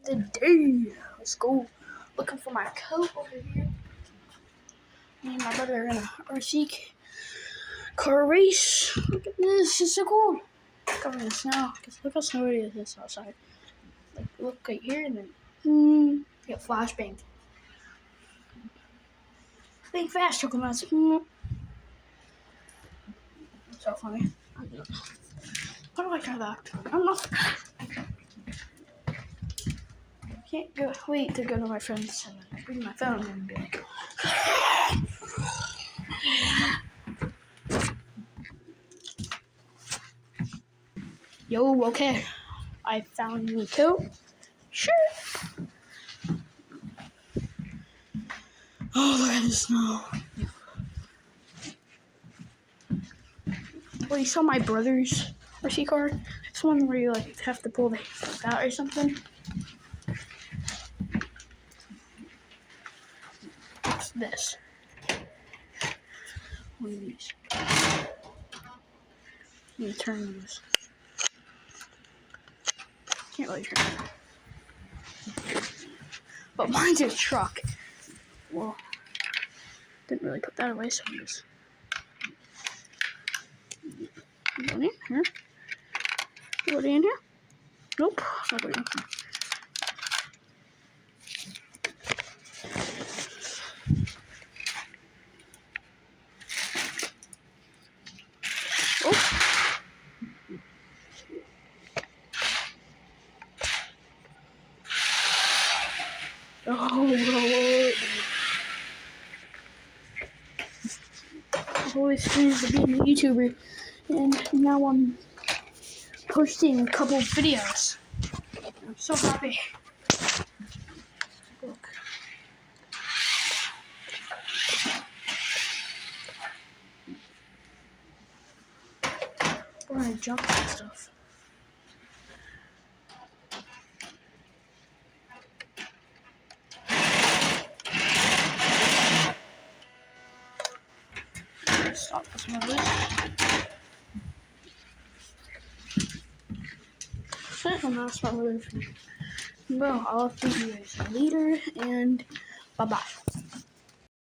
the day. Let's go. Looking for my coat over here. Me and my brother are in a RC car race. Look at this. It's so cool. Covered in snow. Look how snowy it is outside. Like, look right here and then, get flashbang. Think fast, chocolate mouse. So funny. How do I try that? I'm not. Can't go. Wait to go to my friends and bring my phone and be like. Yo, okay. I found me coat. Sure. Oh, look at the snow. Well, you saw my brother's RC car? It's one where you like have to pull the out or something. It's this. One of these. Let me turn this. Can't really turn it. But mine's a truck. Well, didn't really put that away, so I'm just going in here. Go in here. Nope, not going in. Oh, I've always dreamed of being a YouTuber, and now I'm posting a couple of videos. I'm so happy. Look. We're gonna jump and stuff. Stop this one. I'm not smart with it. Well, I'll update you guys later, and bye-bye.